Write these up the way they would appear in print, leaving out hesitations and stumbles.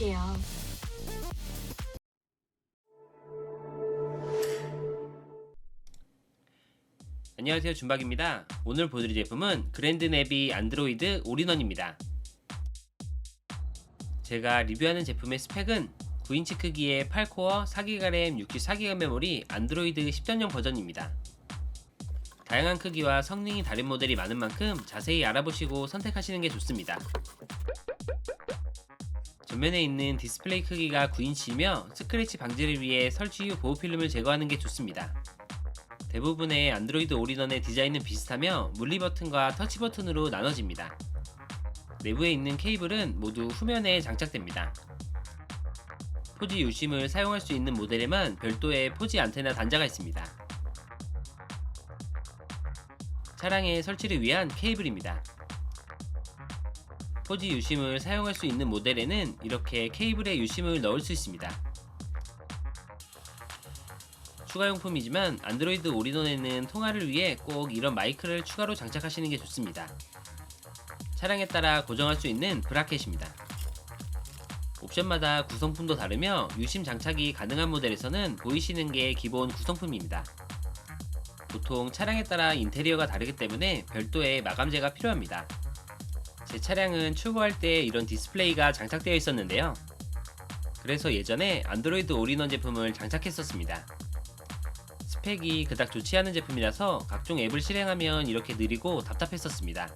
주세요. 안녕하세요, 준박입니다. 오늘 보여드릴 제품은 그랜드네비 안드로이드 올인원입니다. 제가 리뷰하는 제품의 스펙은 9인치 크기의 8코어 4GB 램 64GB 메모리 안드로이드 10.0 버전입니다. 다양한 크기와 성능이 다른 모델이 많은 만큼 자세히 알아보시고 선택하시는 게 좋습니다. 전면에 있는 디스플레이 크기가 9인치이며 스크래치 방지를 위해 설치 후 보호 필름을 제거하는 게 좋습니다. 대부분의 안드로이드 올인원의 디자인은 비슷하며 물리 버튼과 터치 버튼으로 나눠집니다. 내부에 있는 케이블은 모두 후면에 장착됩니다. 포지 유심을 사용할 수 있는 모델에만 별도의 포지 안테나 단자가 있습니다. 차량의 설치를 위한 케이블입니다. 포지 유심을 사용할 수 있는 모델에는 이렇게 케이블에 유심을 넣을 수 있습니다. 추가용품이지만 안드로이드 올인원에는 통화를 위해 꼭 이런 마이크를 추가로 장착하시는 게 좋습니다. 차량에 따라 고정할 수 있는 브라켓입니다. 옵션마다 구성품도 다르며 유심 장착이 가능한 모델에서는 보이시는 게 기본 구성품입니다. 보통 차량에 따라 인테리어가 다르기 때문에 별도의 마감재가 필요합니다. 제 차량은 출고할 때 이런 디스플레이가 장착되어 있었는데요. 그래서 예전에 안드로이드 올인원 제품을 장착했었습니다. 스펙이 그닥 좋지 않은 제품이라서 각종 앱을 실행하면 이렇게 느리고 답답했었습니다.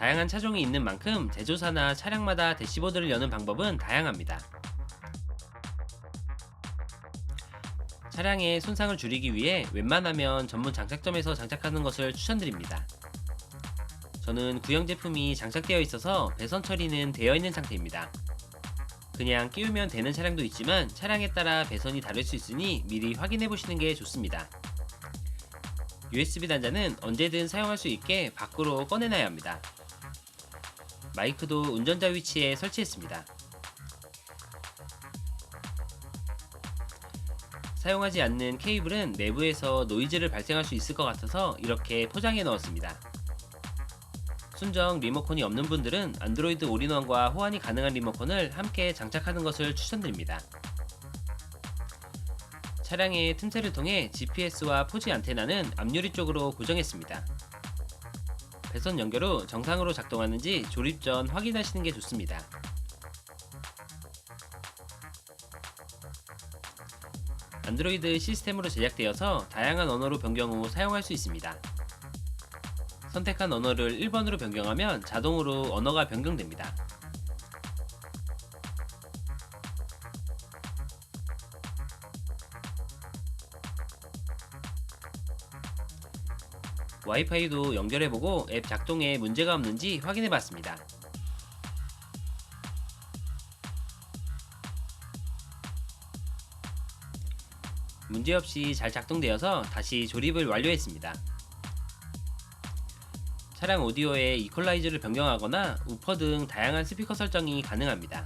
다양한 차종이 있는 만큼 제조사나 차량마다 대시보드를 여는 방법은 다양합니다. 차량의 손상을 줄이기 위해 웬만하면 전문 장착점에서 장착하는 것을 추천드립니다. 저는 구형 제품이 장착되어 있어서 배선 처리는 되어 있는 상태입니다. 그냥 끼우면 되는 차량도 있지만 차량에 따라 배선이 다를 수 있으니 미리 확인해 보시는 게 좋습니다. USB 단자는 언제든 사용할 수 있게 밖으로 꺼내놔야 합니다. 마이크도 운전자 위치에 설치했습니다. 사용하지 않는 케이블은 내부에서 노이즈를 발생할 수 있을 것 같아서 이렇게 포장해 넣었습니다. 순정 리모컨이 없는 분들은 안드로이드 올인원과 호환이 가능한 리모컨을 함께 장착하는 것을 추천드립니다. 차량의 틈새를 통해 GPS와 포지 안테나는 앞유리 쪽으로 고정했습니다. 배선 연결 후 정상으로 작동하는지 조립 전 확인하시는 게 좋습니다. 안드로이드 시스템으로 제작되어서 다양한 언어로 변경 후 사용할 수 있습니다. 선택한 언어를 1번으로 변경하면 자동으로 언어가 변경됩니다. 와이파이도 연결해보고 앱 작동에 문제가 없는지 확인해봤습니다. 문제없이 잘 작동되어서 다시 조립을 완료했습니다. 차량 오디오의 이퀄라이저를 변경하거나 우퍼 등 다양한 스피커 설정이 가능합니다.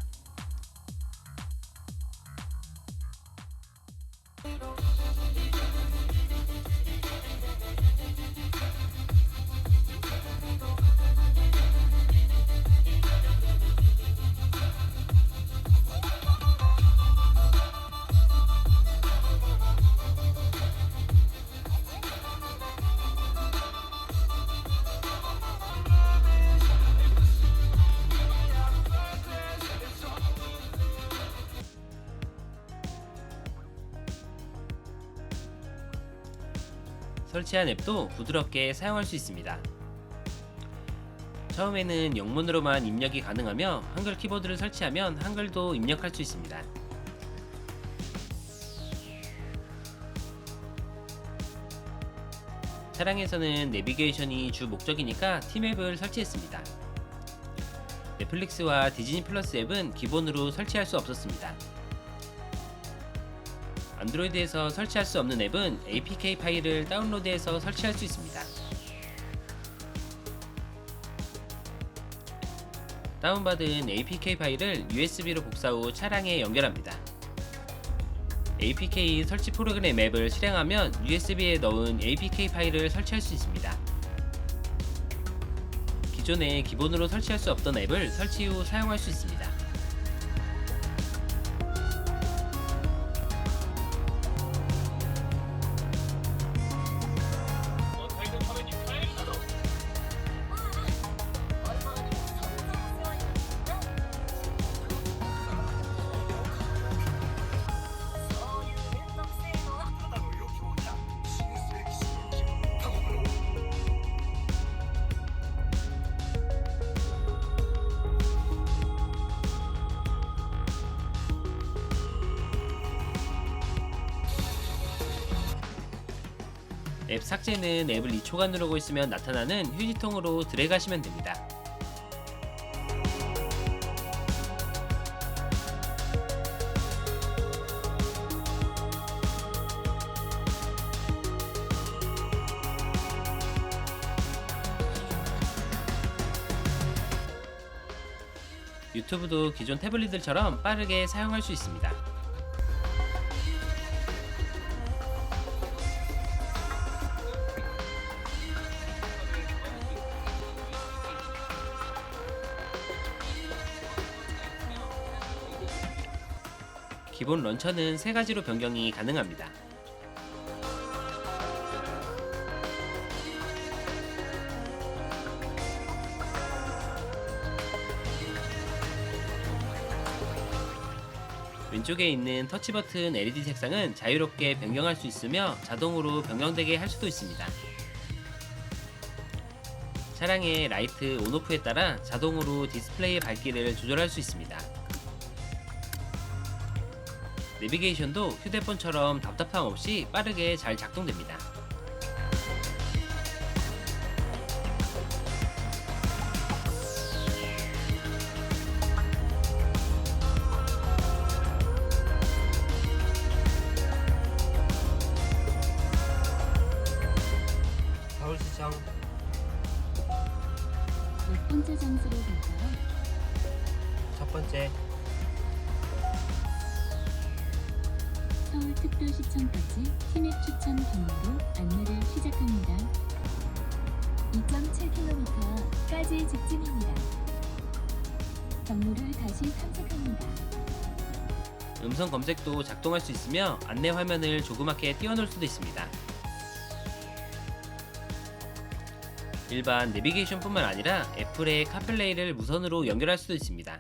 설치한 앱도 부드럽게 사용할 수 있습니다. 처음에는 영문으로만 입력이 가능하며 한글 키보드를 설치하면 한글도 입력할 수 있습니다. 차량에서는 내비게이션이 주 목적이니까 팀앱을 설치했습니다. 넷플릭스와 디즈니 플러스 앱은 기본으로 설치할 수 없었습니다. 안드로이드에서 설치할 수 없는 앱은 APK 파일을 다운로드해서 설치할 수 있습니다. 다운받은 APK 파일을 USB로 복사 후 차량에 연결합니다. APK 설치 프로그램 앱을 실행하면 USB에 넣은 APK 파일을 설치할 수 있습니다. 기존에 기본으로 설치할 수 없던 앱을 설치 후 사용할 수 있습니다. 앱 삭제는 앱을 2초간 누르고 있으면 나타나는 휴지통으로 드래그하시면 됩니다. 유튜브도 기존 태블릿들처럼 빠르게 사용할 수 있습니다. 기본 런처는 3가지로 변경이 가능합니다. 왼쪽에 있는 터치 버튼 LED 색상은 자유롭게 변경할 수 있으며 자동으로 변경되게 할 수도 있습니다. 차량의 라이트 온오프에 따라 자동으로 디스플레이 밝기를 조절할 수 있습니다. 내비게이션도 휴대폰처럼 답답함 없이 빠르게 잘 작동됩니다. 서울시청 몇 번째 장소로 갈까요? 첫 번째 서울특별시청까지 티맵 추천 경로로 안내를 시작합니다. 2.7km까지 직진입니다. 경로를 다시 탐색합니다. 음성 검색도 작동할 수 있으며 안내 화면을 조그맣게 띄워놓을 수도 있습니다. 일반 내비게이션뿐만 아니라 애플의 카플레이를 무선으로 연결할 수도 있습니다.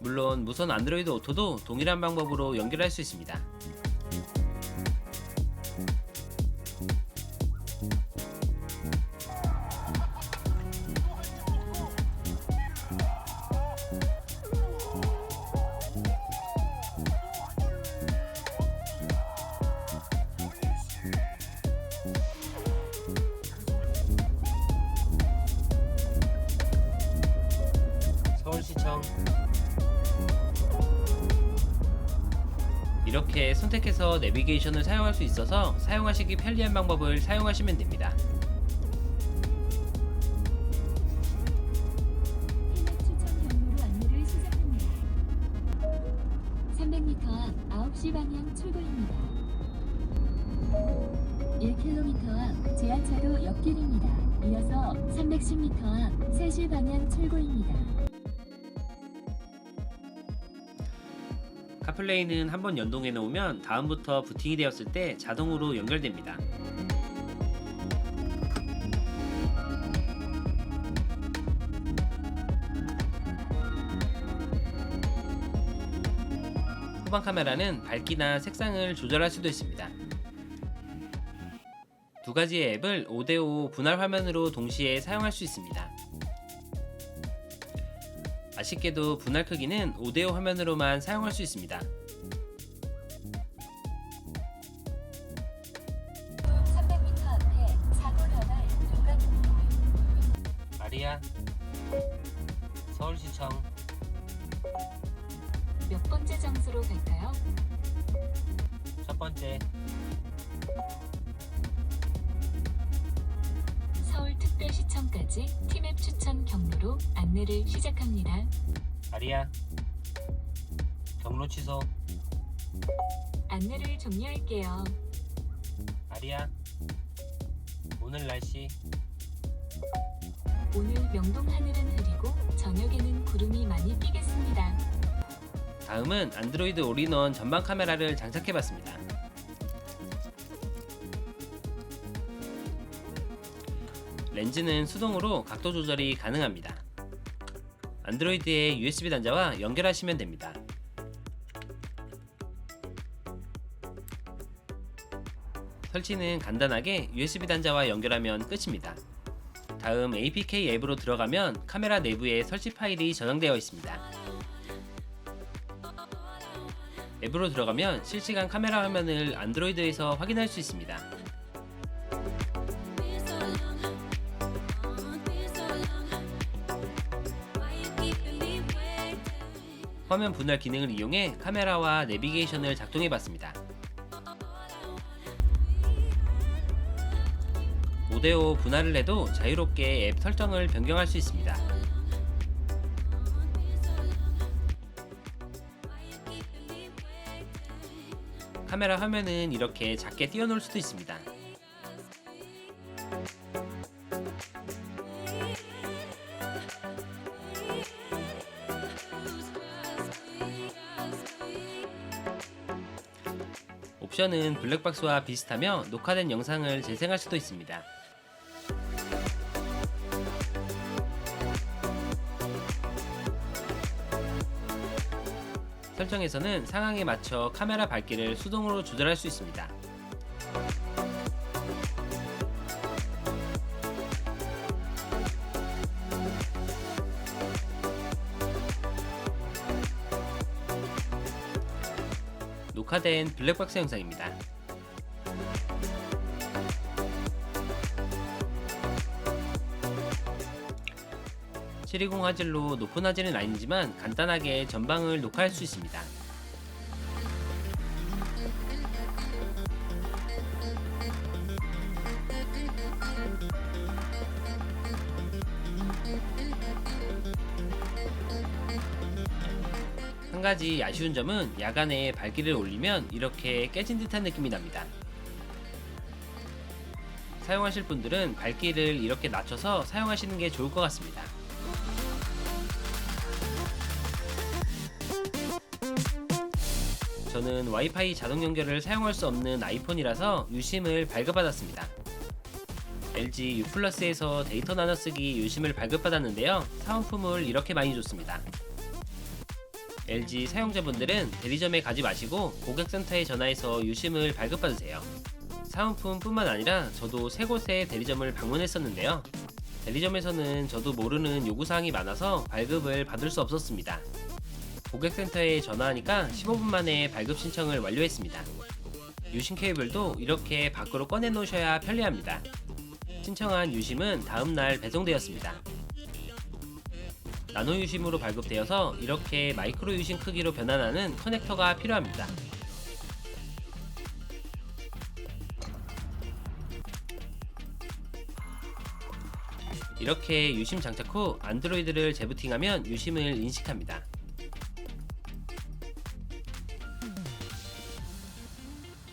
물론 무선 안드로이드 오토도 동일한 방법으로 연결할 수 있습니다. 서울시청 이렇게 선택해서 내비게이션을 사용할 수 있어서 사용하시기 편리한 방법을 사용하시면 됩니다. 티맵 추천 경로로 안내를 시작합니다. 300m 앞 9시 방향 출구입니다. 1km 앞 제한차로 옆길입니다. 이어서 310m 앞 3시 방향 출구입니다. 카플레이는 한번 연동해 놓으면 다음부터 부팅이 되었을 때 자동으로 연결됩니다. 후방 카메라는 밝기나 색상을 조절할 수도 있습니다. 두 가지의 앱을 5대5 분할 화면으로 동시에 사용할 수 있습니다. 아쉽게도 분할 크기는 5대5 화면으로만 사용할 수 있습니다. 300m 앞에 사고 나갈 구간입니다. 마리아, 서울시청 몇 번째 장소로 갈까요? 첫 번째, 서울특별시청까지 티맵 추천 경로로 안내를 시작합니다. 아리야. 경로 취소. 안내를 종료할게요. 아리야. 오늘 날씨. 오늘 명동 하늘은 흐리고 저녁에는 구름이 많이 끼겠습니다. 다음은 안드로이드 올인원 전방 카메라를 장착해봤습니다. 렌즈는 수동으로 각도 조절이 가능합니다. 안드로이드의 USB 단자와 연결하시면 됩니다. 설치는 간단하게 USB 단자와 연결하면 끝입니다. 다음 APK 앱으로 들어가면 카메라 내부에 설치 파일이 저장되어 있습니다. 앱으로 들어가면 실시간 카메라 화면을 안드로이드에서 확인할 수 있습니다. 화면 분할 기능을 이용해 카메라와 내비게이션을 작동해봤습니다. 5대5 분할을 해도 자유롭게 앱 설정을 변경할 수 있습니다. 카메라 화면은 이렇게 작게 띄워놓을 수도 있습니다. 옵션은 블랙박스와 비슷하며 녹화된 영상을 재생할 수도 있습니다. 설정에서는 상황에 맞춰 카메라 밝기를 수동으로 조절할 수 있습니다. 녹화된 블랙박스 영상입니다. (720) 화질로 높은 화질은 아니지만 간단하게 전방을 녹화할 수 있습니다. 한 가지 아쉬운 점은 야간에 밝기를 올리면 이렇게 깨진 듯한 느낌이 납니다. 사용하실 분들은 밝기를 이렇게 낮춰서 사용하시는 게 좋을 것 같습니다. 저는 와이파이 자동 연결을 사용할 수 없는 아이폰이라서 유심을 발급받았습니다. LG U+에서 데이터 나눠쓰기 유심을 발급받았는데요. 사은품을 이렇게 많이 줬습니다. LG 사용자분들은 대리점에 가지 마시고 고객센터에 전화해서 유심을 발급받으세요. 사은품 뿐만 아니라 저도 3곳의 대리점을 방문했었는데요. 대리점에서는 저도 모르는 요구사항이 많아서 발급을 받을 수 없었습니다. 고객센터에 전화하니까 15분 만에 발급 신청을 완료했습니다. 유심 케이블도 이렇게 밖으로 꺼내 놓으셔야 편리합니다. 신청한 유심은 다음날 배송되었습니다. 나노 유심으로 발급되어서 이렇게 마이크로 유심 크기로 변환하는 커넥터가 필요합니다. 이렇게 유심 장착 후 안드로이드를 재부팅하면 유심을 인식합니다.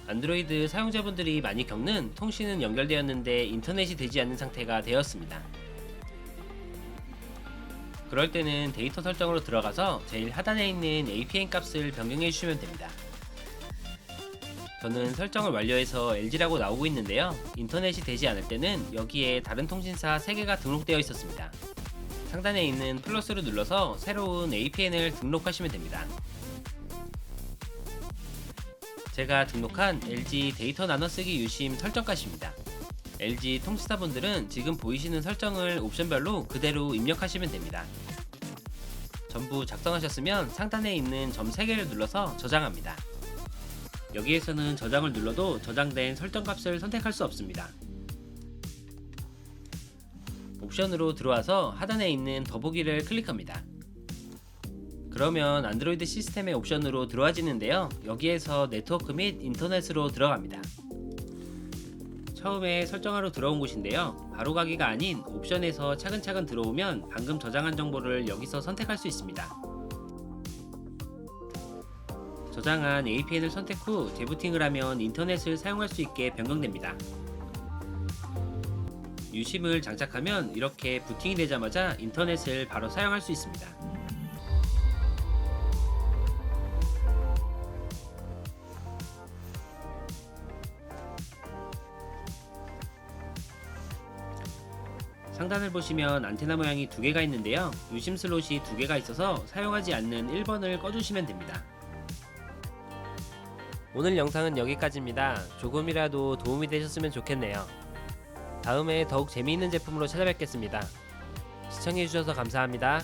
안드로이드 사용자분들이 많이 겪는 통신은 연결되었는데 인터넷이 되지 않는 상태가 되었습니다. 그럴 때는 데이터 설정으로 들어가서 제일 하단에 있는 APN 값을 변경해 주시면 됩니다. 저는 설정을 완료해서 LG라고 나오고 있는데요. 인터넷이 되지 않을 때는 여기에 다른 통신사 3개가 등록되어 있었습니다. 상단에 있는 플러스를 눌러서 새로운 APN을 등록하시면 됩니다. 제가 등록한 LG 데이터 나눠쓰기 유심 설정값입니다. LG 통신사분들은 지금 보이시는 설정을 옵션별로 그대로 입력하시면 됩니다. 전부 작성하셨으면 상단에 있는 점 3개를 눌러서 저장합니다. 여기에서는 저장을 눌러도 저장된 설정값을 선택할 수 없습니다. 옵션으로 들어와서 하단에 있는 더보기를 클릭합니다. 그러면 안드로이드 시스템의 옵션으로 들어와지는데요. 여기에서 네트워크 및 인터넷으로 들어갑니다. 처음에 설정하러 들어온 곳인데요. 바로 가기가 아닌 옵션에서 차근차근 들어오면 방금 저장한 정보를 여기서 선택할 수 있습니다. 저장한 APN을 선택 후 재부팅을 하면 인터넷을 사용할 수 있게 변경됩니다. 유심을 장착하면 이렇게 부팅이 되자마자 인터넷을 바로 사용할 수 있습니다. 상단을 보시면 안테나 모양이 두 개가 있는데요. 유심 슬롯이 두 개가 있어서 사용하지 않는 1번을 꺼주시면 됩니다. 오늘 영상은 여기까지입니다. 조금이라도 도움이 되셨으면 좋겠네요. 다음에 더욱 재미있는 제품으로 찾아뵙겠습니다. 시청해주셔서 감사합니다.